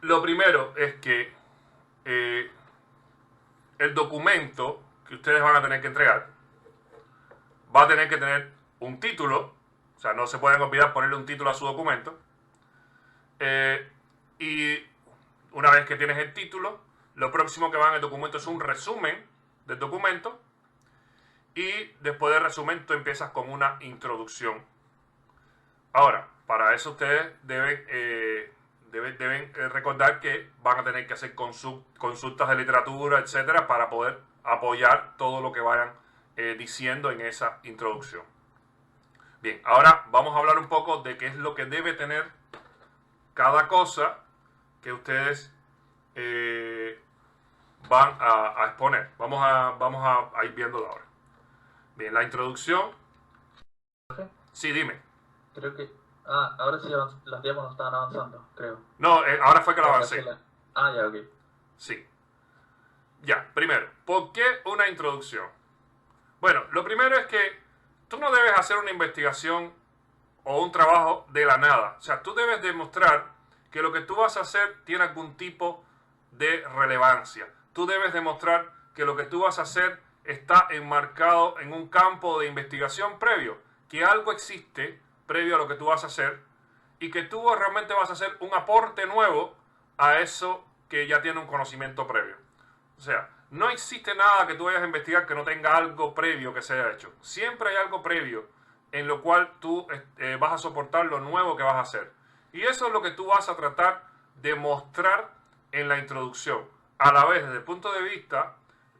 lo primero es que el documento que ustedes van a tener que entregar va a tener que tener un título, o sea, no se pueden olvidar ponerle un título a su documento. Y una vez que tienes el título, lo próximo que va en el documento es un resumen del documento, y después del resumen tú empiezas con una introducción. Ahora, para eso ustedes deben recordar que van a tener que hacer consultas de literatura, etcétera, para poder apoyar todo lo que vayan diciendo en esa introducción. Bien, ahora vamos a hablar un poco de qué es lo que debe tener cada cosa que ustedes van a exponer. Vamos a ir viéndolo ahora. Bien, la introducción. Sí, dime. Creo que... ahora sí las diapositivas no estaban avanzando, creo. No, ahora fue que la avancé. Ya, ok. Sí. Ya, primero, ¿por qué una introducción? Bueno, lo primero es que tú no debes hacer una investigación o un trabajo de la nada. O sea, tú debes demostrar que lo que tú vas a hacer tiene algún tipo de relevancia. Tú debes demostrar que lo que tú vas a hacer está enmarcado en un campo de investigación previo, que algo existe previo a lo que tú vas a hacer y que tú realmente vas a hacer un aporte nuevo a eso que ya tiene un conocimiento previo. O sea, no existe nada que tú vayas a investigar que no tenga algo previo que se haya hecho. Siempre hay algo previo en lo cual tú vas a soportar lo nuevo que vas a hacer. Y eso es lo que tú vas a tratar de mostrar en la introducción. A la vez, desde el punto de vista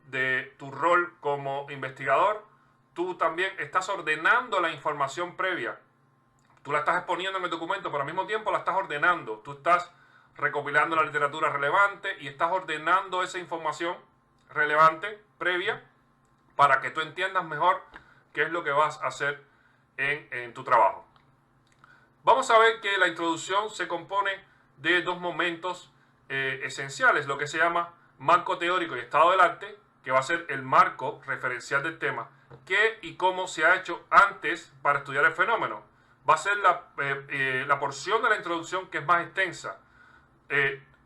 de tu rol como investigador, tú también estás ordenando la información previa. Tú la estás exponiendo en el documento, pero al mismo tiempo la estás ordenando. Tú estás recopilando la literatura relevante y estás ordenando esa información relevante previa para que tú entiendas mejor qué es lo que vas a hacer en tu trabajo. Vamos a ver que la introducción se compone de dos momentos esenciales, lo que se llama marco teórico y estado del arte, que va a ser el marco referencial del tema, qué y cómo se ha hecho antes para estudiar el fenómeno. Va a ser la porción de la introducción que es más extensa.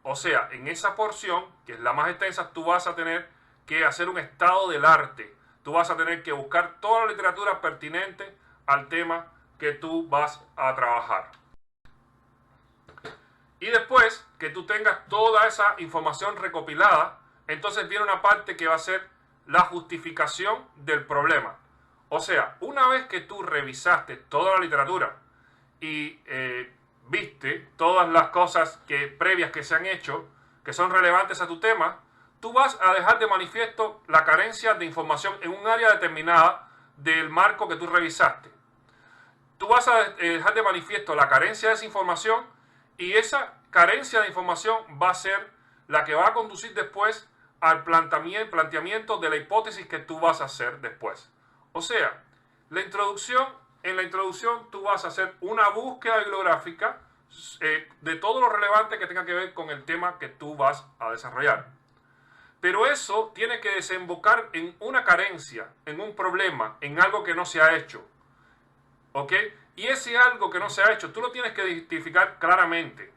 O sea, en esa porción, que es la más extensa, tú vas a tener que hacer un estado del arte. Tú vas a tener que buscar toda la literatura pertinente al tema que tú vas a trabajar. Y después que tú tengas toda esa información recopilada, entonces viene una parte que va a ser la justificación del problema. O sea, una vez que tú revisaste toda la literatura y viste todas las cosas previas que se han hecho, que son relevantes a tu tema, tú vas a dejar de manifiesto la carencia de información en un área determinada del marco que tú revisaste. Tú vas a dejar de manifiesto la carencia de esa información, y esa carencia de información va a ser la que va a conducir después al planteamiento de la hipótesis que tú vas a hacer después. O sea, en la introducción tú vas a hacer una búsqueda bibliográfica de todo lo relevante que tenga que ver con el tema que tú vas a desarrollar. Pero eso tiene que desembocar en una carencia, en un problema, en algo que no se ha hecho. ¿Ok? Y ese algo que no se ha hecho, tú lo tienes que identificar claramente.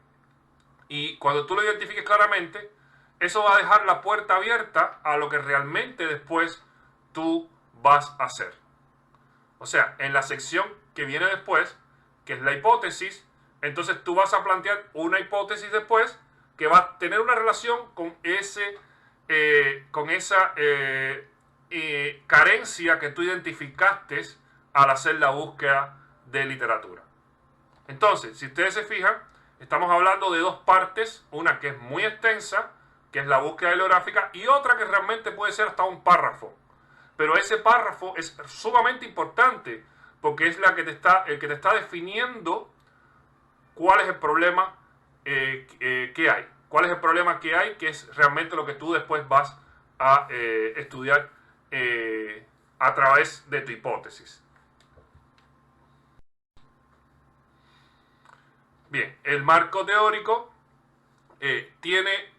Y cuando tú lo identifiques claramente, eso va a dejar la puerta abierta a lo que realmente después tú vas a hacer. O sea, en la sección que viene después, que es la hipótesis, entonces tú vas a plantear una hipótesis después que va a tener una relación con esa carencia que tú identificaste al hacer la búsqueda de literatura. Entonces, si ustedes se fijan, estamos hablando de dos partes, una que es muy extensa, que es la búsqueda bibliográfica, y otra que realmente puede ser hasta un párrafo. Pero ese párrafo es sumamente importante, porque es el que te está definiendo cuál es el problema que hay. Cuál es el problema que hay, que es realmente lo que tú después vas a estudiar a través de tu hipótesis. Bien, el marco teórico tiene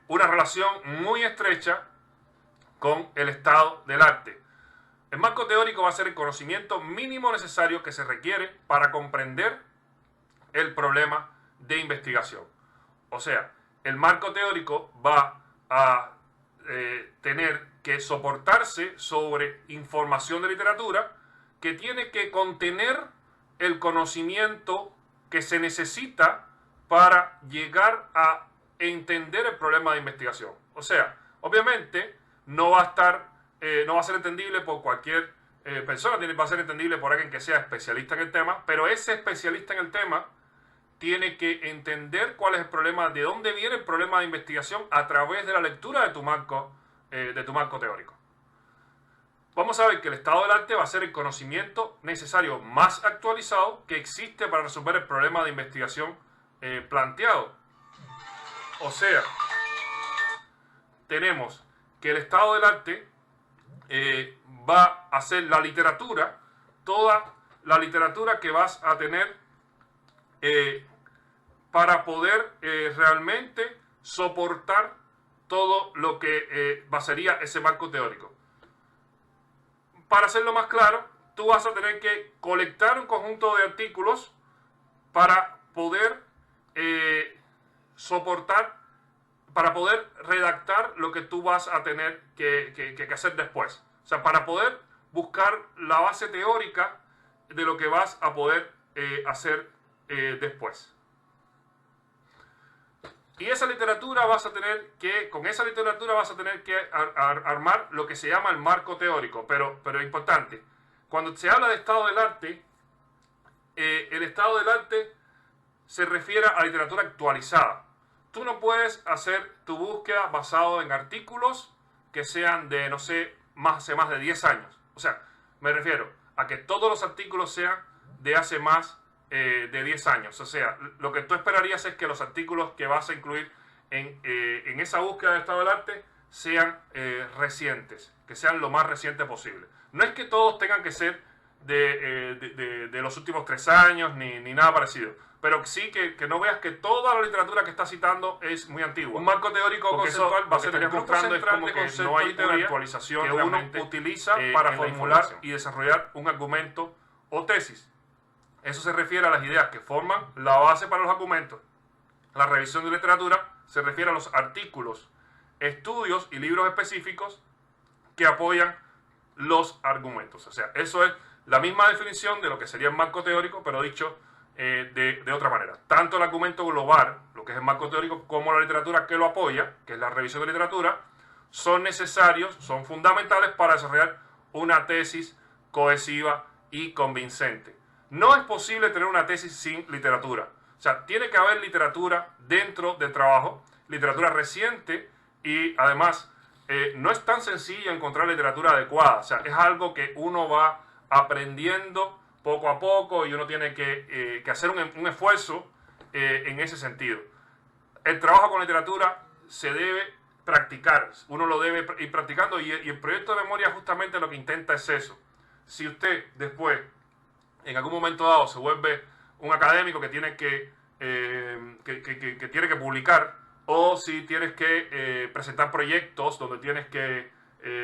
una relación muy estrecha con el estado del arte. El marco teórico va a ser el conocimiento mínimo necesario que se requiere para comprender el problema de investigación. O sea, el marco teórico va a tener que soportarse sobre información de literatura que tiene que contener el conocimiento que se necesita para llegar a entender el problema de investigación. O sea, obviamente no va a estar, no va a ser entendible por cualquier persona, va a ser entendible por alguien que sea especialista en el tema, pero ese especialista en el tema tiene que entender cuál es el problema, de dónde viene el problema de investigación a través de la lectura de tu marco teórico. Vamos a ver que el estado del arte va a ser el conocimiento necesario más actualizado que existe para resolver el problema de investigación planteado. O sea, tenemos que el estado del arte va a ser la literatura, toda la literatura que vas a tener para poder realmente soportar todo lo que sería ese marco teórico. Para hacerlo más claro, tú vas a tener que colectar un conjunto de artículos para poder soportar, para poder redactar lo que tú vas a tener que hacer después. O sea, para poder buscar la base teórica de lo que vas a poder hacer después. Y esa literatura vas a tener que, con esa literatura vas a tener que armar lo que se llama el marco teórico. Pero importante, cuando se habla de estado del arte, el estado del arte se refiere a literatura actualizada. Tú no puedes hacer tu búsqueda basado en artículos que sean de, no sé, hace más de 10 años. O sea, me refiero a que todos los artículos sean de hace más de 10 años. O sea, lo que tú esperarías es que los artículos que vas a incluir en esa búsqueda de estado del arte sean recientes, que sean lo más reciente posible. No es que todos tengan que ser de los últimos 3 años ni nada parecido, pero sí que no veas que toda la literatura que está citando es muy antigua. Un marco teórico conceptual va a ser mostrando es como que no hay una actualización que uno utiliza para formular y desarrollar un argumento o tesis. Eso se refiere a las ideas que forman la base para los argumentos. La revisión de literatura se refiere a los artículos, estudios y libros específicos que apoyan los argumentos. O sea, eso es la misma definición de lo que sería el marco teórico, pero dicho de otra manera. Tanto el argumento global, lo que es el marco teórico, como la literatura que lo apoya, que es la revisión de literatura, son necesarios, son fundamentales para desarrollar una tesis cohesiva y convincente. No es posible tener una tesis sin literatura. O sea, tiene que haber literatura dentro del trabajo, literatura reciente, y además no es tan sencillo encontrar literatura adecuada. O sea, es algo que uno va aprendiendo poco a poco y uno tiene que hacer un esfuerzo en ese sentido. El trabajo con literatura se debe practicar, uno lo debe ir practicando y el proyecto de memoria justamente lo que intenta es eso. Si usted después, en algún momento dado, se vuelve un académico que tiene que tiene que publicar, o si tienes que presentar proyectos donde tienes que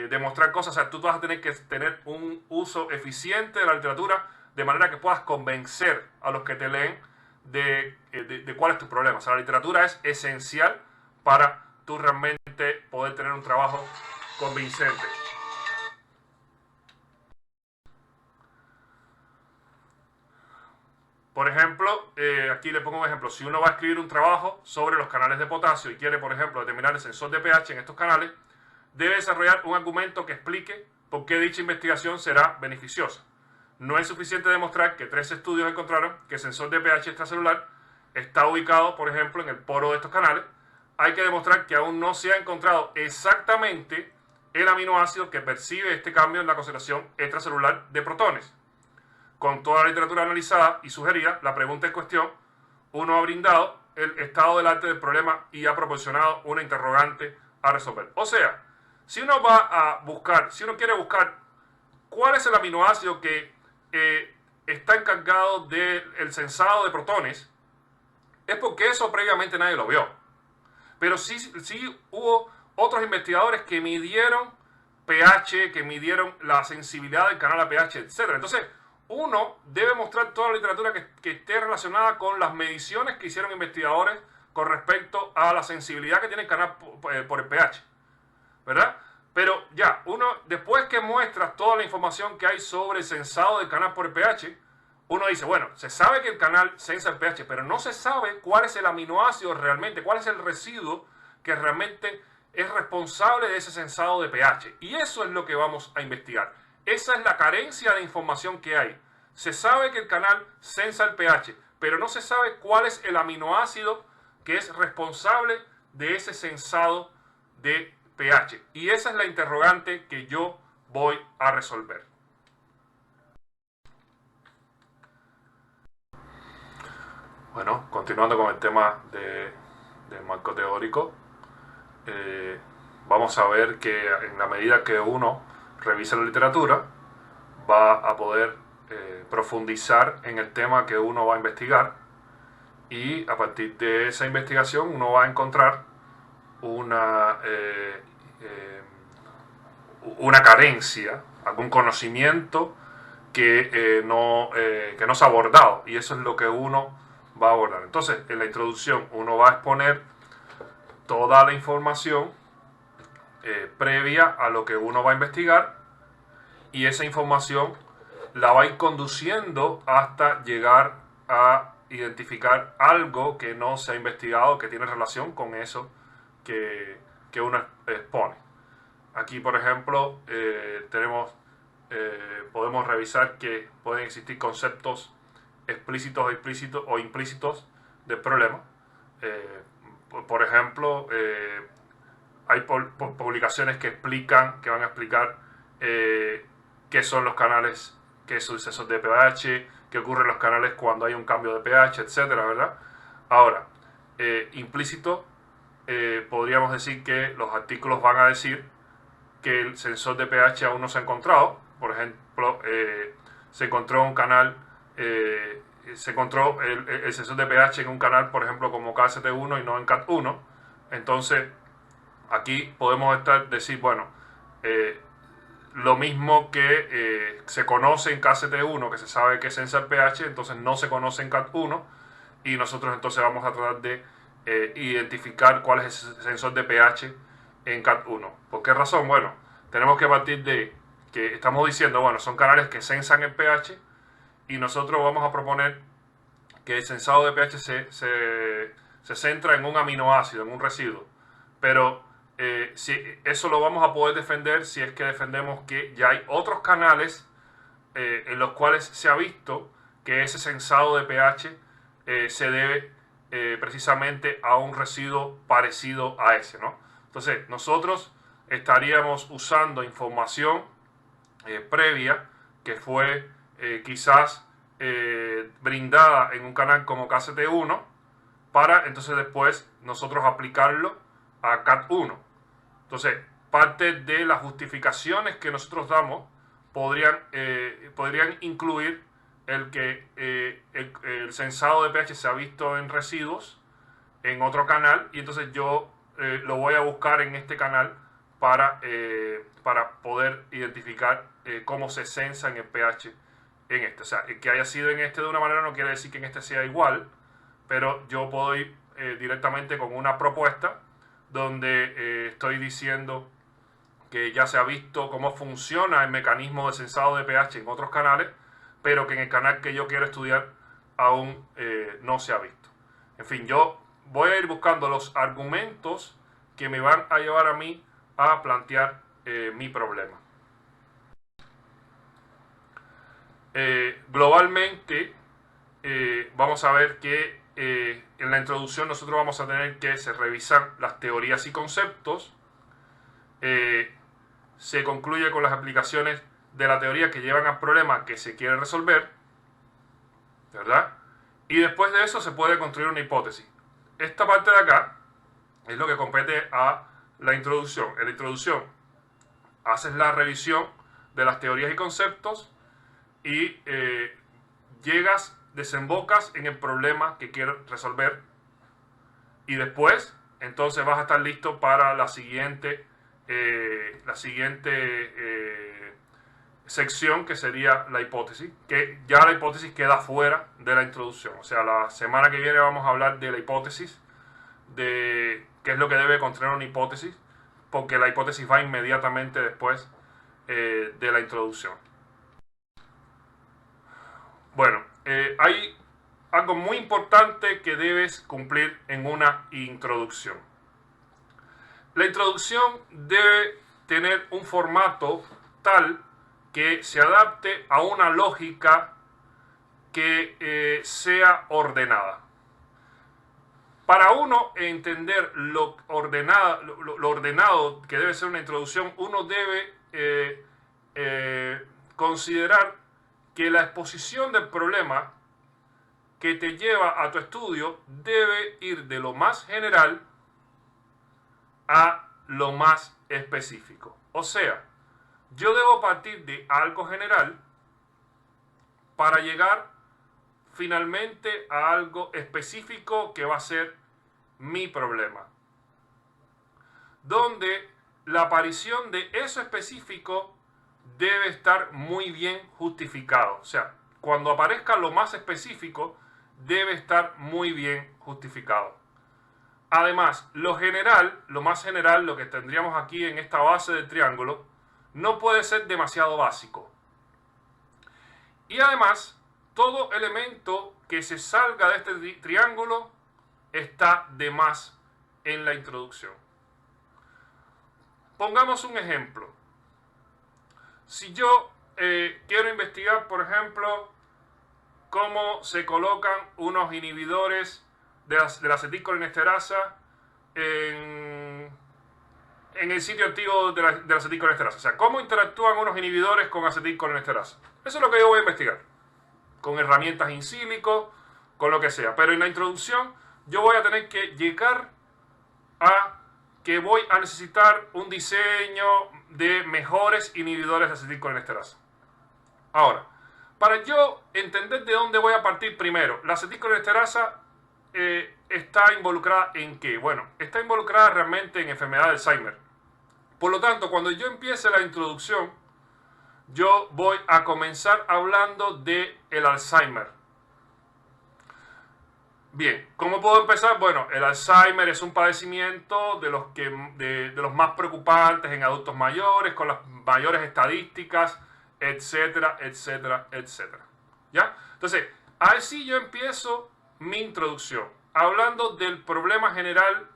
demostrar cosas, o sea, tú vas a tener que tener un uso eficiente de la literatura de manera que puedas convencer a los que te leen de cuál es tu problema. O sea, la literatura es esencial para tú realmente poder tener un trabajo convincente. Por ejemplo, aquí le pongo un ejemplo. Si uno va a escribir un trabajo sobre los canales de potasio y quiere, por ejemplo, determinar el sensor de pH en estos canales, debe desarrollar un argumento que explique por qué dicha investigación será beneficiosa. No es suficiente demostrar que 3 estudios encontraron que el sensor de pH extracelular está ubicado, por ejemplo, en el poro de estos canales. Hay que demostrar que aún no se ha encontrado exactamente el aminoácido que percibe este cambio en la concentración extracelular de protones. Con toda la literatura analizada y sugerida, la pregunta en cuestión, uno ha brindado el estado del arte del problema y ha proporcionado una interrogante a resolver. O sea, si uno va a buscar, si uno quiere buscar cuál es el aminoácido que está encargado del sensado de protones, es porque eso previamente nadie lo vio. Pero sí hubo otros investigadores que midieron pH, que midieron la sensibilidad del canal a pH, etc. Entonces, uno debe mostrar toda la literatura que esté relacionada con las mediciones que hicieron investigadores con respecto a la sensibilidad que tiene el canal por el pH, ¿verdad? Pero ya, después que muestras toda la información que hay sobre el sensado del canal por el pH, uno dice, bueno, se sabe que el canal sensa el pH, pero no se sabe cuál es el aminoácido realmente, cuál es el residuo que realmente es responsable de ese sensado de pH. Y eso es lo que vamos a investigar. Esa es la carencia de información que hay. Se sabe que el canal sensa el pH, pero no se sabe cuál es el aminoácido que es responsable de ese sensado de pH. Y esa es la interrogante que yo voy a resolver. Bueno, continuando con el tema del marco teórico, vamos a ver que en la medida que uno revisa la literatura, va a poder profundizar en el tema que uno va a investigar, y a partir de esa investigación uno va a encontrar una carencia, algún conocimiento que no se ha abordado, y eso es lo que uno va a abordar. Entonces, en la introducción uno va a exponer toda la información previa a lo que uno va a investigar, y esa información la va a ir conduciendo hasta llegar a identificar algo que no se ha investigado, que tiene relación con eso que uno expone. Aquí, por ejemplo, podemos revisar que pueden existir conceptos explícitos o implícitos del problema. Por ejemplo, hay publicaciones que van a explicar qué son los canales, qué es el sensor de pH, qué ocurre en los canales cuando hay un cambio de pH, etcétera, ¿verdad? Ahora, implícito, podríamos decir que los artículos van a decir que el sensor de pH aún no se ha encontrado. Por ejemplo, se encontró un canal, se encontró el sensor de pH en un canal, por ejemplo, como KZT1 y no en CAT1. Entonces, aquí podemos decir, bueno, lo mismo que se conoce en KZT1, que se sabe que sensa el pH, entonces no se conoce en CAT1, y nosotros entonces vamos a tratar de identificar cuál es el sensor de pH en CAT1. ¿Por qué razón? Bueno, tenemos que partir de que estamos diciendo, bueno, son canales que sensan el pH, y nosotros vamos a proponer que el sensado de pH se centra en un aminoácido, en un residuo. Pero si eso lo vamos a poder defender si es que defendemos que ya hay otros canales en los cuales se ha visto que ese sensado de pH se debe precisamente a un residuo parecido a ese, ¿no? Entonces, nosotros estaríamos usando información previa que fue quizás brindada en un canal como KZT1, para entonces después nosotros aplicarlo a CAT1. Entonces, parte de las justificaciones que nosotros damos podrían incluir el que el sensado de pH se ha visto en residuos en otro canal, y entonces yo lo voy a buscar en este canal para poder identificar cómo se sensa en el pH en este. O sea, que haya sido en este de una manera no quiere decir que en este sea igual, pero yo puedo ir directamente con una propuesta donde estoy diciendo que ya se ha visto cómo funciona el mecanismo de sensado de pH en otros canales, pero que en el canal que yo quiero estudiar aún no se ha visto. En fin, yo voy a ir buscando los argumentos que me van a llevar a mí a plantear mi problema. Globalmente, vamos a ver que en la introducción nosotros vamos a tener que se revisan las teorías y conceptos. Se concluye con las aplicaciones de la teoría que llevan al problema que se quiere resolver, ¿verdad? Y después de eso se puede construir una hipótesis. Esta parte de acá es lo que compete a la introducción. En la introducción haces la revisión de las teorías y conceptos y desembocas en el problema que quieres resolver, y después entonces vas a estar listo para la siguiente sección, que sería la hipótesis, que ya la hipótesis queda fuera de la introducción. O sea, la semana que viene vamos a hablar de la hipótesis de qué es lo que debe contener una hipótesis, porque la hipótesis va inmediatamente después de la introducción. Bueno, hay algo muy importante que debes cumplir en una introducción. La introducción debe tener un formato tal que se adapte a una lógica que sea ordenada. Para uno entender lo ordenado que debe ser una introducción, uno debe considerar que la exposición del problema que te lleva a tu estudio debe ir de lo más general a lo más específico. O sea, yo debo partir de algo general para llegar finalmente a algo específico que va a ser mi problema, donde la aparición de eso específico debe estar muy bien justificado. O sea, cuando aparezca lo más específico, debe estar muy bien justificado. Además, lo más general, lo que tendríamos aquí en esta base del triángulo, no puede ser demasiado básico. Y además, todo elemento que se salga de este triángulo está de más en la introducción. Pongamos un ejemplo. Si yo quiero investigar, por ejemplo, cómo se colocan unos inhibidores de la acetilcolinesterasa en el sitio activo de la acetilcolinesterasa. O sea, cómo interactúan unos inhibidores con acetilcolinesterasa. Eso es lo que yo voy a investigar. Con herramientas in silico, con lo que sea. Pero en la introducción yo voy a tener que llegar a que voy a necesitar un diseño de mejores inhibidores de acetilcolinesterasa. Ahora, para yo entender de dónde voy a partir primero, la acetilcolinesterasa está involucrada en qué? Bueno, está involucrada realmente en enfermedad de Alzheimer. Por lo tanto, cuando yo empiece la introducción, yo voy a comenzar hablando de el Alzheimer. Bien, ¿cómo puedo empezar? Bueno, el Alzheimer es un padecimiento de los más preocupantes en adultos mayores, con las mayores estadísticas, etcétera, etcétera, etcétera. ¿Ya? Entonces, así yo empiezo mi introducción, hablando del problema general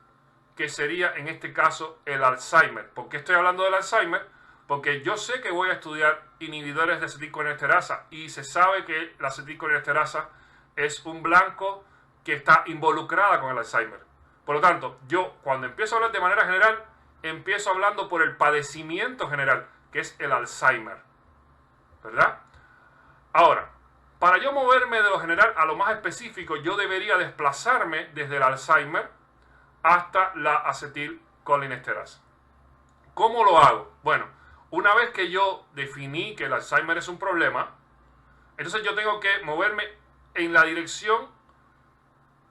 que sería en este caso el Alzheimer. ¿Por qué estoy hablando del Alzheimer? Porque yo sé que voy a estudiar inhibidores de acetilcolinesterasa y se sabe que la acetilcolinesterasa es un blanco que está involucrada con el Alzheimer. Por lo tanto, yo cuando empiezo a hablar de manera general, empiezo hablando por el padecimiento general, que es el Alzheimer. ¿Verdad? Ahora, para yo moverme de lo general a lo más específico, yo debería desplazarme desde el Alzheimer hasta la acetilcolinesterasa. ¿Cómo lo hago? Bueno, una vez que yo definí que el Alzheimer es un problema, entonces yo tengo que moverme en la dirección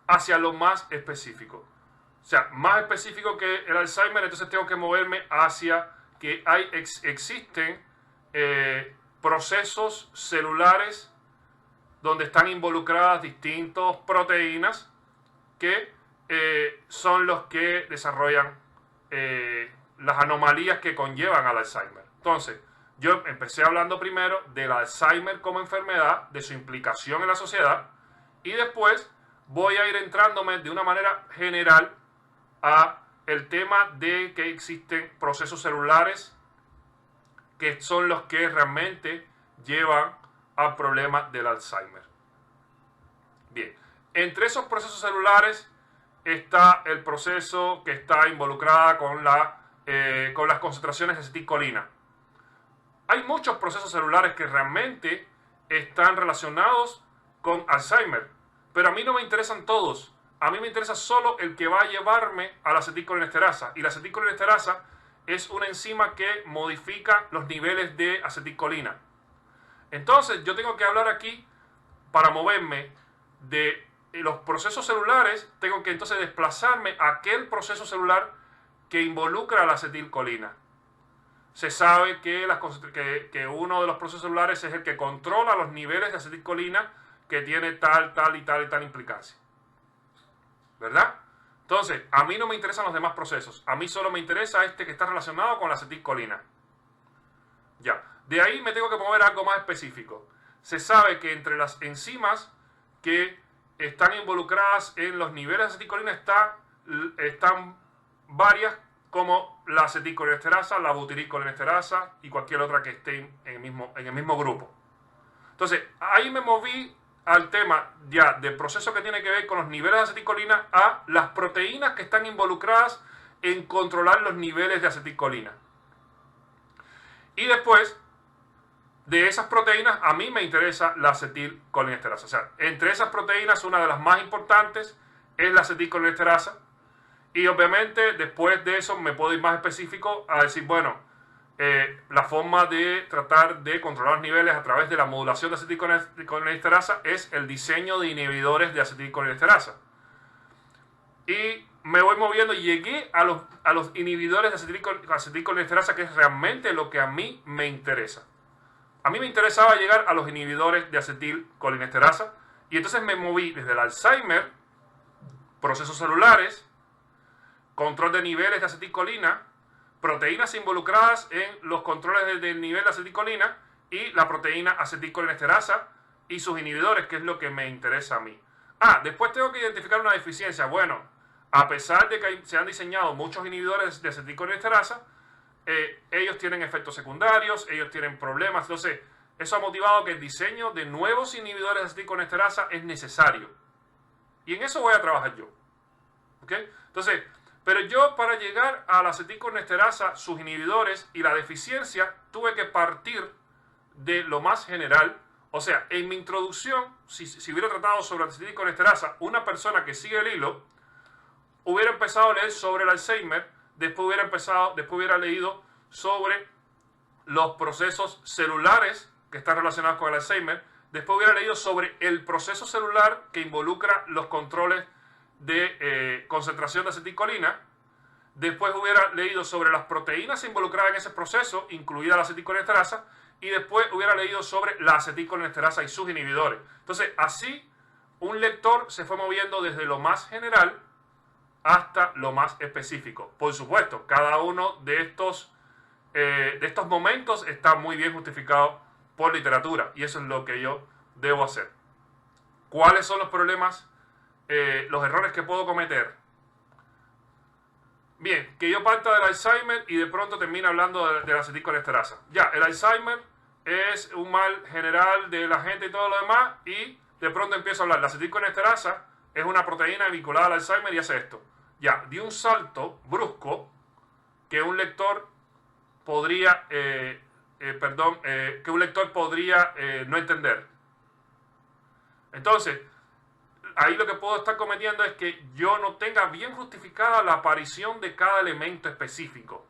hacia lo más específico. O sea, más específico que el Alzheimer, entonces tengo que moverme hacia que existen procesos celulares donde están involucradas distintas proteínas que son los que desarrollan las anomalías que conllevan al Alzheimer. Entonces, yo empecé hablando primero del Alzheimer como enfermedad, de su implicación en la sociedad, y después voy a ir entrándome de una manera general a el tema de que existen procesos celulares que son los que realmente llevan al problema del Alzheimer. Bien, entre esos procesos celulares está el proceso que está involucrado con las concentraciones de acetilcolina. Hay muchos procesos celulares que realmente están relacionados con Alzheimer, pero a mí no me interesan todos. A mí me interesa solo el que va a llevarme a la acetilcolinesterasa. Y la acetilcolinesterasa es una enzima que modifica los niveles de acetilcolina. Entonces, yo tengo que hablar aquí, para moverme de los procesos celulares, tengo que entonces desplazarme a aquel proceso celular que involucra la acetilcolina. Se sabe que uno de los procesos celulares es el que controla los niveles de acetilcolina que tiene tal y tal implicancia. ¿Verdad? Entonces, a mí no me interesan los demás procesos. A mí solo me interesa este que está relacionado con la acetilcolina. Ya. De ahí me tengo que mover a algo más específico. Se sabe que entre las enzimas que están involucradas en los niveles de acetilcolina están varias, como la acetilcolinesterasa, la butiricolinesterasa y cualquier otra que esté en el mismo grupo. Entonces, ahí me moví al tema ya del proceso que tiene que ver con los niveles de acetilcolina a las proteínas que están involucradas en controlar los niveles de acetilcolina. Y después de esas proteínas, a mí me interesa la acetilcolinesterasa. O sea, entre esas proteínas, una de las más importantes es la acetilcolinesterasa. Y obviamente, después de eso, me puedo ir más específico a decir, bueno, la forma de tratar de controlar los niveles a través de la modulación de acetilcolinesterasa es el diseño de inhibidores de acetilcolinesterasa. Y me voy moviendo y llegué a los inhibidores de acetilcolinesterasa, que es realmente lo que a mí me interesa. A mí me interesaba llegar a los inhibidores de acetilcolinesterasa y entonces me moví desde el Alzheimer, procesos celulares, control de niveles de acetilcolina, proteínas involucradas en los controles del nivel de acetilcolina y la proteína acetilcolinesterasa y sus inhibidores, que es lo que me interesa a mí. Después tengo que identificar una deficiencia. Bueno, a pesar de que se han diseñado muchos inhibidores de acetilcolinesterasa, ellos tienen efectos secundarios, ellos tienen problemas. Entonces, eso ha motivado que el diseño de nuevos inhibidores de acetilcolinesterasa es necesario. Y en eso voy a trabajar yo. ¿Ok? Entonces, pero yo para llegar a la acetilcolinesterasa, sus inhibidores y la deficiencia, tuve que partir de lo más general. O sea, en mi introducción, si hubiera tratado sobre la acetilcolinesterasa, una persona que sigue el hilo, hubiera empezado a leer sobre el Alzheimer, después hubiera leído sobre los procesos celulares que están relacionados con el Alzheimer, después hubiera leído sobre el proceso celular que involucra los controles de concentración de acetilcolina, después hubiera leído sobre las proteínas involucradas en ese proceso, incluida la acetilcolinesterasa, y después hubiera leído sobre la acetilcolinesterasa y sus inhibidores. Entonces, así un lector se fue moviendo desde lo más general hasta lo más específico. Por supuesto, cada uno de estos momentos está muy bien justificado por literatura, y eso es lo que yo debo hacer. ¿Cuáles son los problemas, los errores que puedo cometer? Bien, que yo parta del Alzheimer y de pronto termine hablando de la acetilcolinesterasa. Ya, el Alzheimer es un mal general de la gente y todo lo demás, y de pronto empiezo a hablar. La acetilcolinesterasa es una proteína vinculada al Alzheimer y hace esto. Ya, di un salto brusco que un lector podría, no entender. Entonces, ahí lo que puedo estar cometiendo es que yo no tenga bien justificada la aparición de cada elemento específico.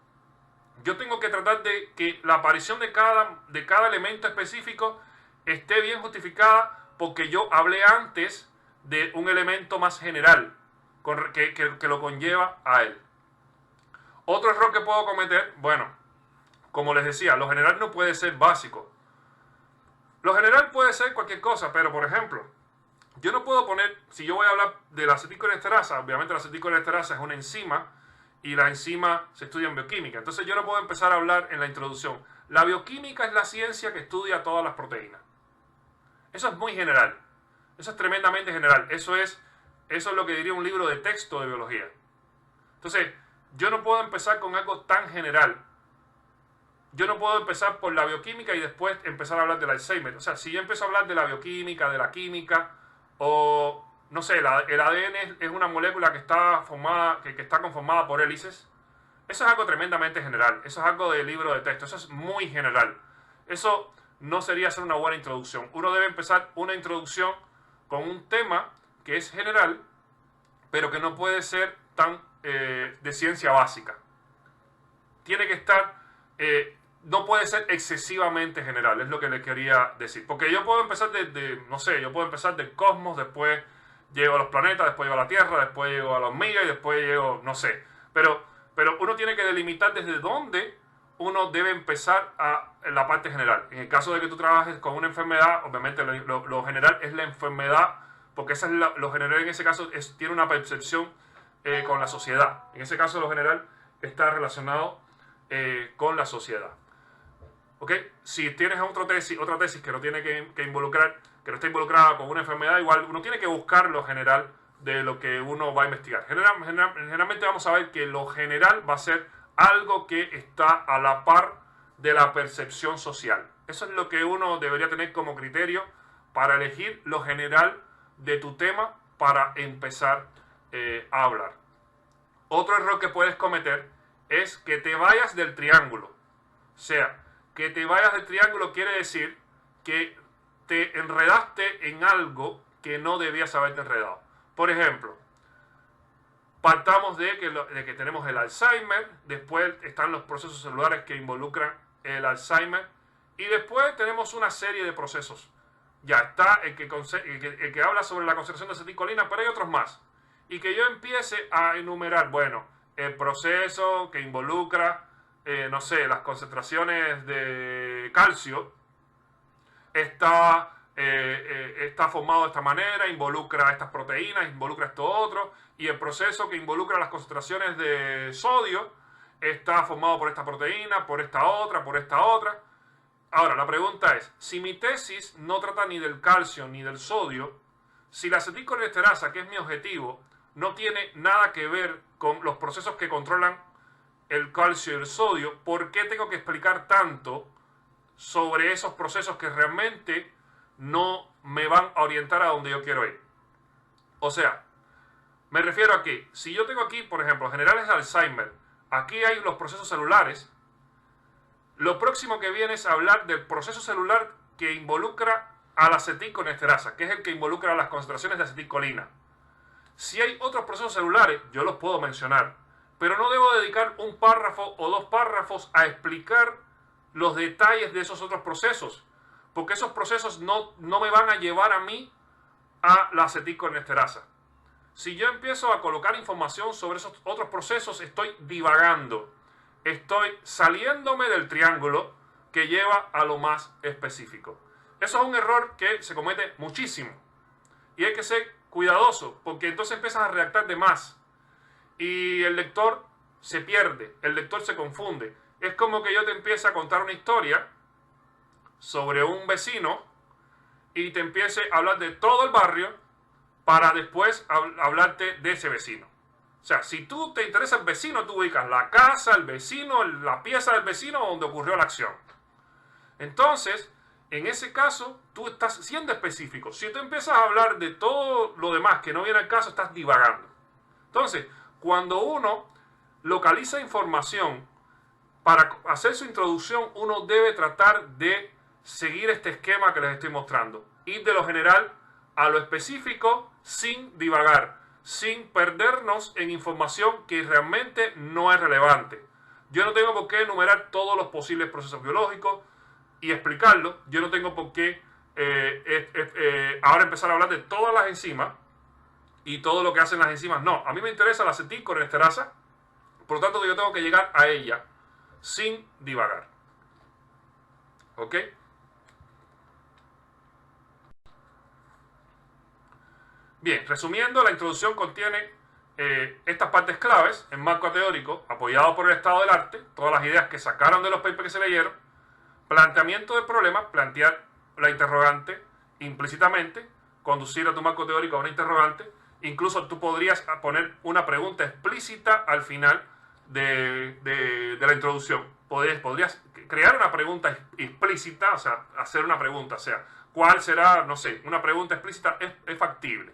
Yo tengo que tratar de que la aparición de cada elemento específico esté bien justificada porque yo hablé antes de un elemento más general que lo conlleva a él. Otro error que puedo cometer, bueno, como les decía, lo general no puede ser básico. Lo general puede ser cualquier cosa, pero por ejemplo, yo no puedo poner, si yo voy a hablar de la acetilcolinesterasa, obviamente la acetilcolinesterasa es una enzima y la enzima se estudia en bioquímica. Entonces yo no puedo empezar a hablar en la introducción. La bioquímica es la ciencia que estudia todas las proteínas. Eso es muy general. Eso es tremendamente general. Eso es lo que diría un libro de texto de biología. Entonces, yo no puedo empezar con algo tan general. Yo no puedo empezar por la bioquímica y después empezar a hablar del Alzheimer. O sea, si yo empiezo a hablar de la bioquímica, de la química, o no sé, el ADN es una molécula que está conformada por hélices, eso es algo tremendamente general. Eso es algo de libro de texto. Eso es muy general. Eso no sería ser una buena introducción. Uno debe empezar una introducción con un tema que es general, pero que no puede ser tan de ciencia básica. Tiene que estar, no puede ser excesivamente general, es lo que le quería decir. Porque yo puedo empezar yo puedo empezar del cosmos, después llego a los planetas, después llego a la Tierra, después llego a la hormiga y después llego, no sé. Pero uno tiene que delimitar desde dónde uno debe empezar en la parte general. En el caso de que tú trabajes con una enfermedad, obviamente lo general es la enfermedad, porque esa es lo general en ese caso tiene una percepción con la sociedad. En ese caso, lo general está relacionado con la sociedad. ¿Ok? Si tienes otra tesis que no tiene que involucrar, que no está involucrada con una enfermedad, igual uno tiene que buscar lo general de lo que uno va a investigar. Generalmente vamos a ver que lo general va a ser algo que está a la par de la percepción social. Eso es lo que uno debería tener como criterio para elegir lo general de tu tema para empezar a hablar. Otro error que puedes cometer es que te vayas del triángulo. O sea, que te vayas del triángulo quiere decir que te enredaste en algo que no debías haberte enredado. Por ejemplo, partamos de que tenemos el Alzheimer, después están los procesos celulares que involucran el Alzheimer, y después tenemos una serie de procesos. Ya está el que habla sobre la concentración de acetilcolina, pero hay otros más. Y que yo empiece a enumerar, bueno, el proceso que involucra, no sé, las concentraciones de calcio, está formado de esta manera, involucra estas proteínas, involucra esto otro, y el proceso que involucra las concentraciones de sodio está formado por esta proteína, por esta otra, por esta otra. Ahora, la pregunta es, si mi tesis no trata ni del calcio ni del sodio, si la acetilcolesterasa, que es mi objetivo, no tiene nada que ver con los procesos que controlan el calcio y el sodio, ¿por qué tengo que explicar tanto sobre esos procesos que realmente no me van a orientar a donde yo quiero ir? O sea, me refiero a que si yo tengo aquí, por ejemplo, generales de Alzheimer, aquí hay los procesos celulares, lo próximo que viene es hablar del proceso celular que involucra a la acetilcolesterasa, que es el que involucra las concentraciones de acetilcolina. Si hay otros procesos celulares, yo los puedo mencionar, pero no debo dedicar un párrafo o 2 párrafos a explicar los detalles de esos otros procesos, porque esos procesos no me van a llevar a mí a la acetilcolesterasa. Si yo empiezo a colocar información sobre esos otros procesos, estoy divagando, estoy saliéndome del triángulo que lleva a lo más específico. Eso es un error que se comete muchísimo y hay que ser cuidadoso, porque entonces empiezas a redactar de más y el lector se pierde, el lector se confunde. Es como que yo te empiece a contar una historia sobre un vecino y te empiece a hablar de todo el barrio para después hablarte de ese vecino. O sea, si tú te interesa el vecino, tú ubicas la casa, el vecino, la pieza del vecino donde ocurrió la acción. Entonces, en ese caso, tú estás siendo específico. Si tú empiezas a hablar de todo lo demás que no viene al caso, estás divagando. Entonces, cuando uno localiza información para hacer su introducción, uno debe tratar de seguir este esquema que les estoy mostrando. Ir de lo general a lo específico sin divagar, sin perdernos en información que realmente no es relevante. Yo no tengo por qué enumerar todos los posibles procesos biológicos y explicarlos. Yo no tengo por qué ahora empezar a hablar de todas las enzimas y todo lo que hacen las enzimas. No, a mí me interesa la acetilcolesterasa, por lo tanto yo tengo que llegar a ella sin divagar. ¿Ok? Bien, resumiendo, la introducción contiene estas partes claves en marco teórico, apoyado por el estado del arte, todas las ideas que sacaron de los papers que se leyeron, planteamiento del problema, plantear la interrogante implícitamente, conducir a tu marco teórico a una interrogante, incluso tú podrías poner una pregunta explícita al final de la introducción. Podrías crear una pregunta explícita, o sea, hacer una pregunta, o sea, ¿cuál será? No sé, una pregunta explícita es factible.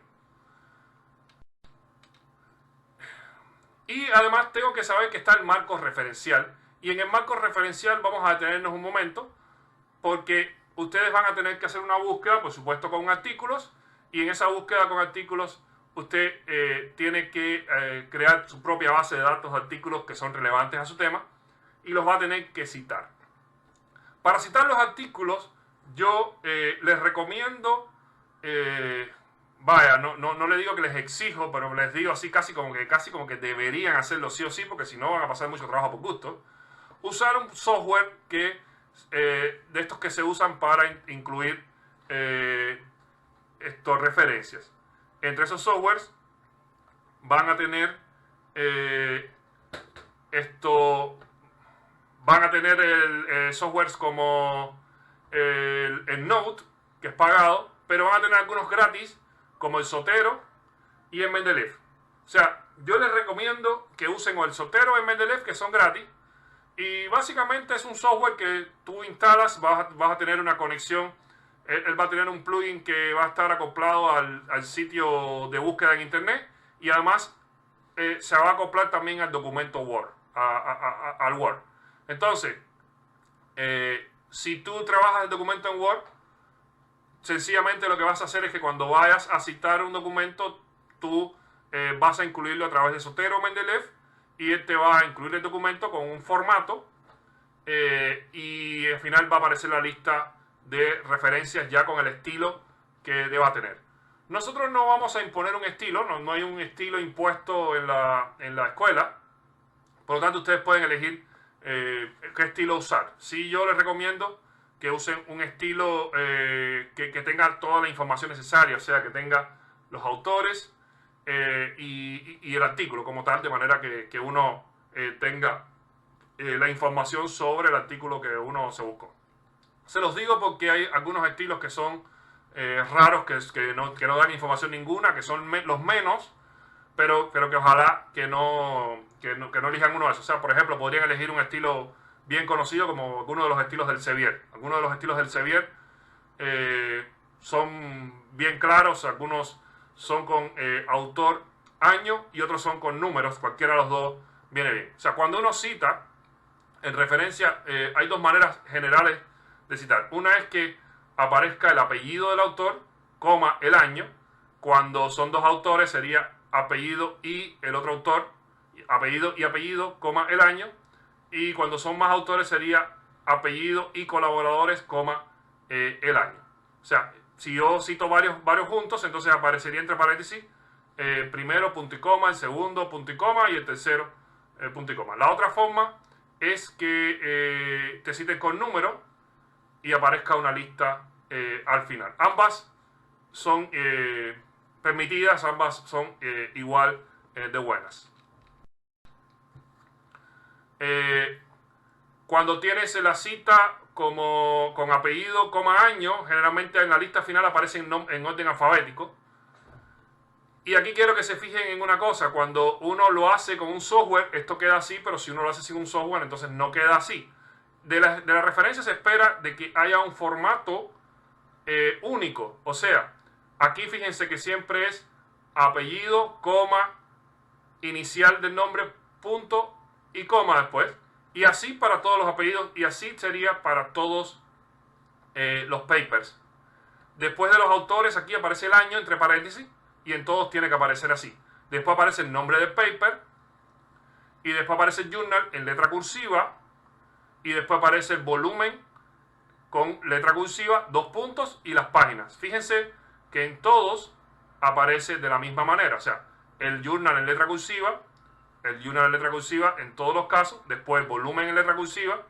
Y además tengo que saber que está el marco referencial. Y en el marco referencial vamos a detenernos un momento, porque ustedes van a tener que hacer una búsqueda, por supuesto, con artículos. Y en esa búsqueda con artículos, usted tiene que crear su propia base de datos de artículos que son relevantes a su tema. Y los va a tener que citar. Para citar los artículos, yo les recomiendo... no le digo que les exijo, pero les digo así casi como que deberían hacerlo sí o sí, porque si no van a pasar mucho trabajo por gusto. Usar un software de estos que se usan para incluir estas referencias. Entre esos softwares van a tener esto van a tener softwares como el Note, que es pagado, pero van a tener algunos gratis, como el Zotero y el Mendeley. O sea, yo les recomiendo que usen o el Zotero o el Mendeley, que son gratis, y básicamente es un software que tú instalas, vas a tener una conexión, él va a tener un plugin que va a estar acoplado al sitio de búsqueda en internet, y además se va a acoplar también al documento Word, al Word. Entonces, si tú trabajas el documento en Word, sencillamente lo que vas a hacer es que cuando vayas a citar un documento, tú vas a incluirlo a través de Zotero o Mendeley, y él te va a incluir el documento con un formato, y al final va a aparecer la lista de referencias ya con el estilo que deba tener. Nosotros no vamos a imponer un estilo, no hay un estilo impuesto en la escuela, por lo tanto ustedes pueden elegir qué estilo usar. Sí, yo les recomiendo que usen un estilo que tenga toda la información necesaria, o sea, que tenga los autores y el artículo como tal, de manera que uno tenga la información sobre el artículo que uno se buscó. Se los digo porque hay algunos estilos que son raros, que no dan información ninguna, que son los menos, pero que ojalá que no elijan uno de esos. O sea, por ejemplo, podrían elegir un estilo bien conocido como alguno de los estilos del Sevier. Algunos de los estilos del Sevier son bien claros, algunos son con autor, año, y otros son con números. Cualquiera de los dos viene bien. O sea, cuando uno cita en referencia, hay dos maneras generales de citar. Una es que aparezca el apellido del autor, coma, el año. Cuando son dos autores sería apellido y el otro autor, apellido y apellido, coma, el año. Y cuando son más autores sería apellido y colaboradores, coma, el año. O sea, si yo cito varios juntos, entonces aparecería entre paréntesis primero punto y coma, el segundo punto y coma y el tercero punto y coma. La otra forma es que te citen con número y aparezca una lista al final. Ambas son permitidas, ambas son igual de buenas. Cuando tienes la cita con apellido, coma, año, generalmente en la lista final aparece en orden alfabético. Y aquí quiero que se fijen en una cosa: cuando uno lo hace con un software, esto queda así, pero si uno lo hace sin un software, entonces no queda así. De la referencia se espera de que haya un formato único. O sea, aquí fíjense que siempre es apellido, coma, inicial del nombre, punto y coma después. Y así para todos los apellidos, y así sería para todos los papers. Después de los autores, aquí aparece el año entre paréntesis, y en todos tiene que aparecer así. Después aparece el nombre del paper, y después aparece el journal en letra cursiva, y después aparece el volumen con letra cursiva, dos puntos y las páginas. Fíjense que en todos aparece de la misma manera. O sea, el journal en letra cursiva, el journal en letra cursiva en todos los casos, después el volumen en letra cursiva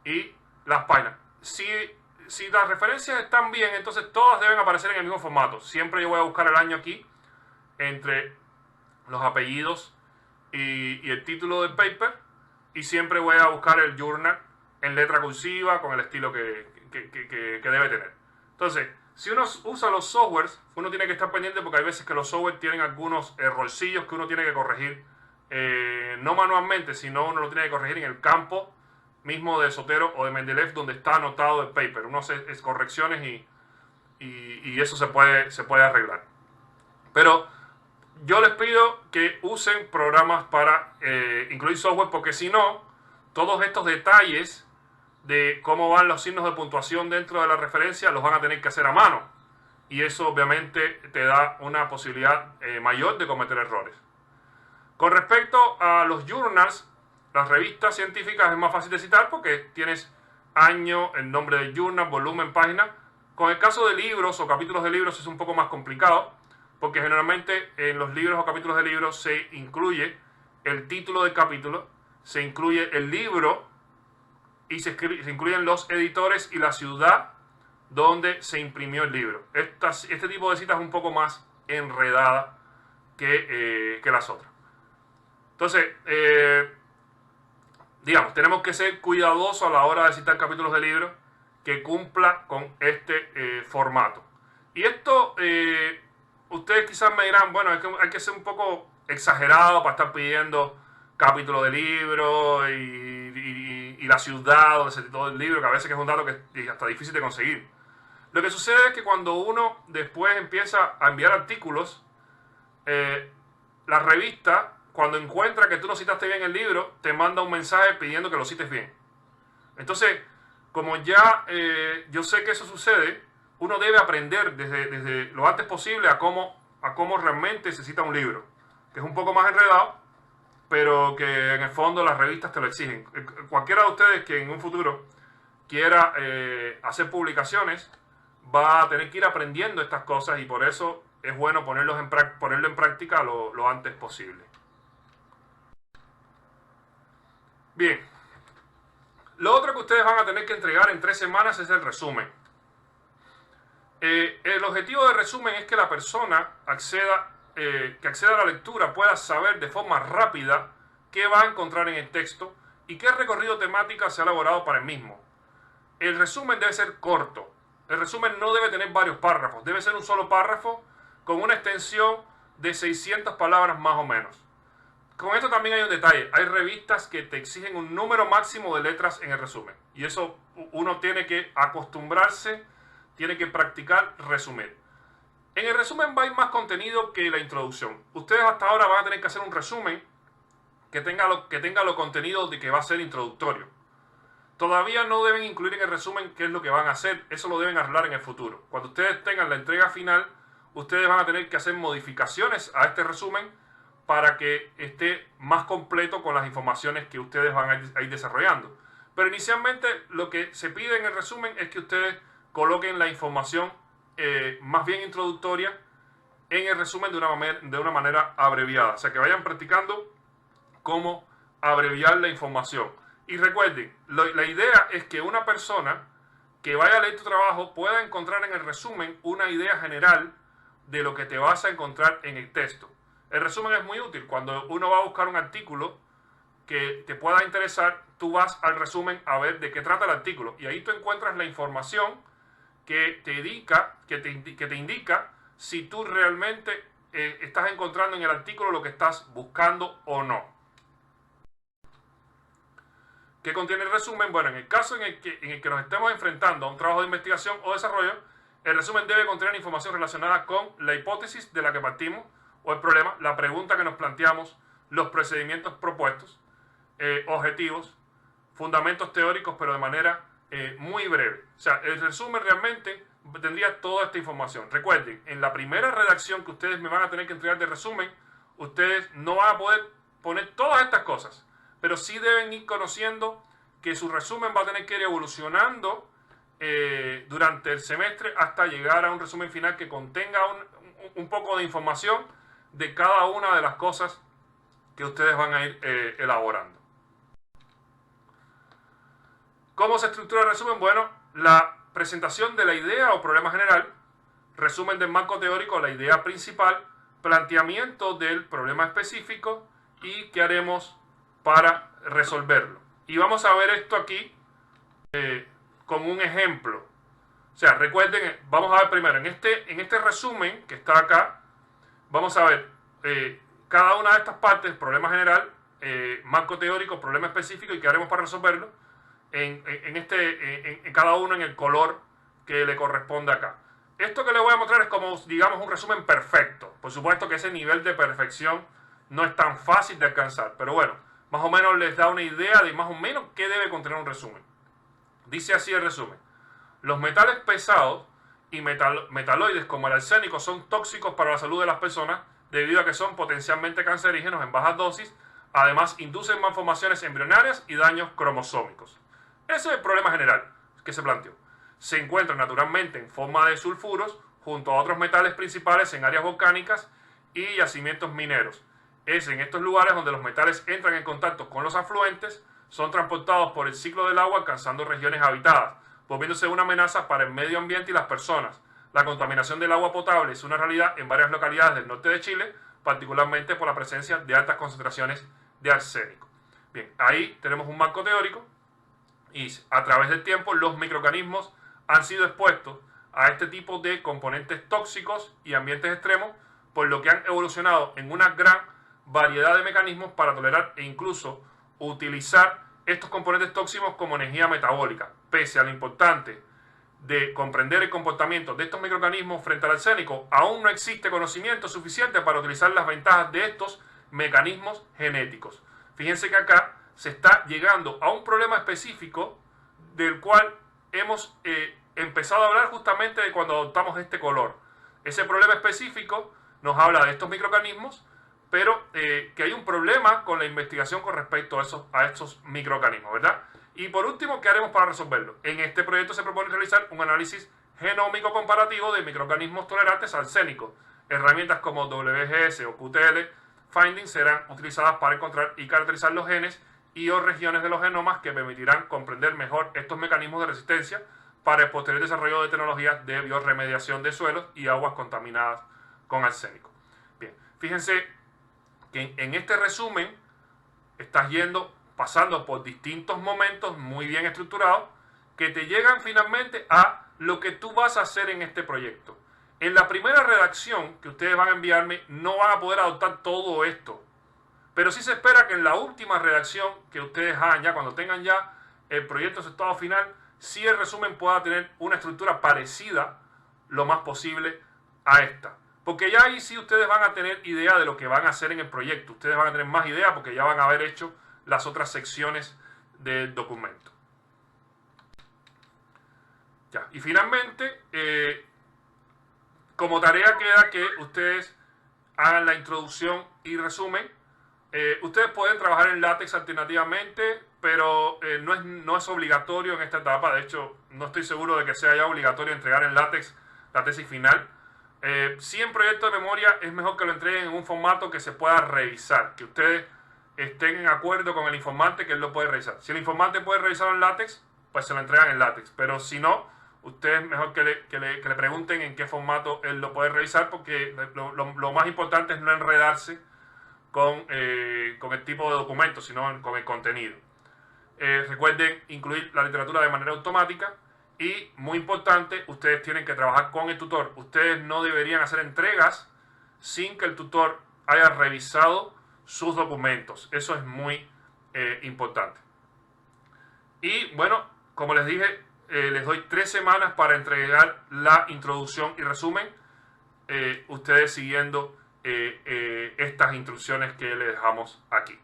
y las páginas. Si las referencias están bien, entonces todas deben aparecer en el mismo formato. Siempre yo voy a buscar el año aquí entre los apellidos y el título del paper, y siempre voy a buscar el journal en letra cursiva con el estilo que debe tener. Entonces, si uno usa los softwares, uno tiene que estar pendiente, porque hay veces que los softwares tienen algunos errorcillos que uno tiene que corregir, no manualmente, sino uno lo tiene que corregir en el campo mismo de Zotero o de Mendeley, donde está anotado el paper. Uno hace correcciones y eso se puede arreglar. Pero yo les pido que usen programas para incluir software, porque si no, todos estos detalles de cómo van los signos de puntuación dentro de la referencia los van a tener que hacer a mano, y eso obviamente te da una posibilidad mayor de cometer errores. Con respecto a los journals, las revistas científicas es más fácil de citar porque tienes año, el nombre del journal, volumen, página. Con el caso de libros o capítulos de libros es un poco más complicado, porque generalmente en los libros o capítulos de libros se incluye el título del capítulo, se incluye el libro y se incluyen los editores y la ciudad donde se imprimió el libro. Este tipo de cita es un poco más enredada que las otras. Entonces, digamos, tenemos que ser cuidadosos a la hora de citar capítulos de libros que cumpla con este formato. Y esto, ustedes quizás me dirán, bueno, es que hay que ser un poco exagerado para estar pidiendo capítulos de libro y la ciudad donde se tituló el libro, que a veces que es un dato que es hasta difícil de conseguir. Lo que sucede es que cuando uno después empieza a enviar artículos, la revista, cuando encuentra que tú no citaste bien el libro, te manda un mensaje pidiendo que lo cites bien. Entonces, como ya yo sé que eso sucede, uno debe aprender desde lo antes posible a cómo realmente se cita un libro, que es un poco más enredado, pero que en el fondo las revistas te lo exigen. Cualquiera de ustedes que en un futuro quiera hacer publicaciones va a tener que ir aprendiendo estas cosas, y por eso es bueno ponerlo en práctica lo antes posible. Bien, lo otro que ustedes van a tener que entregar en 3 semanas es el resumen. El objetivo del resumen es que la persona que acceda a la lectura pueda saber de forma rápida qué va a encontrar en el texto y qué recorrido temático se ha elaborado para el mismo. El resumen debe ser corto. El resumen no debe tener varios párrafos. Debe ser un solo párrafo con una extensión de 600 palabras más o menos. Con esto también hay un detalle. Hay revistas que te exigen un número máximo de letras en el resumen. Y eso uno tiene que acostumbrarse, tiene que practicar resumir. En el resumen va a ir más contenido que la introducción. Ustedes hasta ahora van a tener que hacer un resumen que tenga lo contenido de que va a ser introductorio. Todavía no deben incluir en el resumen qué es lo que van a hacer. Eso lo deben arreglar en el futuro. Cuando ustedes tengan la entrega final, ustedes van a tener que hacer modificaciones a este resumen para que esté más completo con las informaciones que ustedes van a ir desarrollando. Pero inicialmente lo que se pide en el resumen es que ustedes coloquen la información más bien introductoria en el resumen de una manera abreviada. O sea, que vayan practicando cómo abreviar la información. Y recuerden, la idea es que una persona que vaya a leer tu trabajo pueda encontrar en el resumen una idea general de lo que te vas a encontrar en el texto. El resumen es muy útil. Cuando uno va a buscar un artículo que te pueda interesar, tú vas al resumen a ver de qué trata el artículo. Y ahí tú encuentras la información que te indica si tú realmente estás encontrando en el artículo lo que estás buscando o no. ¿Qué contiene el resumen? Bueno, en el caso en el que nos estemos enfrentando a un trabajo de investigación o desarrollo, el resumen debe contener información relacionada con la hipótesis de la que partimos o el problema, la pregunta que nos planteamos, los procedimientos propuestos, objetivos, fundamentos teóricos, pero de manera muy breve. O sea, el resumen realmente tendría toda esta información. Recuerden, en la primera redacción que ustedes me van a tener que entregar de resumen, ustedes no van a poder poner todas estas cosas, pero sí deben ir conociendo que su resumen va a tener que ir evolucionando durante el semestre hasta llegar a un resumen final que contenga un poco de información de cada una de las cosas que ustedes van a ir elaborando. ¿Cómo se estructura el resumen? Bueno, la presentación de la idea o problema general, resumen del marco teórico, la idea principal, planteamiento del problema específico y qué haremos para resolverlo. Y vamos a ver esto aquí con un ejemplo. O sea, recuerden, vamos a ver primero, en este resumen que está acá, vamos a ver cada una de estas partes, problema general, marco teórico, problema específico y qué haremos para resolverlo, en cada uno en el color que le corresponde acá. Esto que les voy a mostrar es como, digamos, un resumen perfecto. Por supuesto que ese nivel de perfección no es tan fácil de alcanzar, pero bueno, más o menos les da una idea de más o menos qué debe contener un resumen. Dice así el resumen: los metales pesados y metaloides como el arsénico son tóxicos para la salud de las personas debido a que son potencialmente cancerígenos en bajas dosis. Además, inducen malformaciones embrionarias y daños cromosómicos. Ese es el problema general que se planteó. Se encuentran naturalmente en forma de sulfuros junto a otros metales principales en áreas volcánicas y yacimientos mineros. Es en estos lugares donde los metales entran en contacto con los afluentes, son transportados por el ciclo del agua alcanzando regiones habitadas, volviéndose una amenaza para el medio ambiente y las personas. La contaminación del agua potable es una realidad en varias localidades del norte de Chile, particularmente por la presencia de altas concentraciones de arsénico. Bien, ahí tenemos un marco teórico y a través del tiempo los microorganismos han sido expuestos a este tipo de componentes tóxicos y ambientes extremos, por lo que han evolucionado en una gran variedad de mecanismos para tolerar e incluso utilizar estos componentes tóxicos como energía metabólica. Pese a lo importante de comprender el comportamiento de estos microorganismos frente al arsénico, aún no existe conocimiento suficiente para utilizar las ventajas de estos mecanismos genéticos. Fíjense que acá se está llegando a un problema específico del cual hemos empezado a hablar justamente de cuando adoptamos este color. Ese problema específico nos habla de estos microorganismos, pero que hay un problema con la investigación con respecto a estos microorganismos, ¿verdad? Y por último, ¿qué haremos para resolverlo? En este proyecto se propone realizar un análisis genómico comparativo de microorganismos tolerantes al arsénico. Herramientas como WGS o QTL Finding serán utilizadas para encontrar y caracterizar los genes y o regiones de los genomas que permitirán comprender mejor estos mecanismos de resistencia para el posterior desarrollo de tecnologías de bioremediación de suelos y aguas contaminadas con arsénico. Bien, fíjense que en este resumen estás pasando por distintos momentos muy bien estructurados que te llegan finalmente a lo que tú vas a hacer en este proyecto. En la primera redacción que ustedes van a enviarme no van a poder adoptar todo esto, pero sí se espera que en la última redacción que ustedes hagan ya, cuando tengan ya el proyecto en su estado final, sí el resumen pueda tener una estructura parecida lo más posible a esta. Porque ya ahí sí ustedes van a tener idea de lo que van a hacer en el proyecto. Ustedes van a tener más idea porque ya van a haber hecho las otras secciones del documento. Ya, y finalmente, como tarea queda que ustedes hagan la introducción y resumen. Ustedes pueden trabajar en látex alternativamente, pero no es obligatorio en esta etapa. De hecho, no estoy seguro de que sea ya obligatorio entregar en látex la tesis final. Sí, en proyecto de memoria es mejor que lo entreguen en un formato que se pueda revisar, que ustedes estén en acuerdo con el informante que él lo puede revisar. Si el informante puede revisarlo en látex, pues se lo entregan en látex, pero si no, ustedes mejor que le pregunten en qué formato él lo puede revisar, porque lo más importante es no enredarse con el tipo de documento, sino con el contenido. Recuerden incluir la literatura de manera automática y, muy importante, ustedes tienen que trabajar con el tutor. Ustedes no deberían hacer entregas sin que el tutor haya revisado sus documentos. Eso es muy importante. Y bueno, como les dije, les doy 3 semanas para entregar la introducción y resumen, ustedes siguiendo estas instrucciones que les dejamos aquí.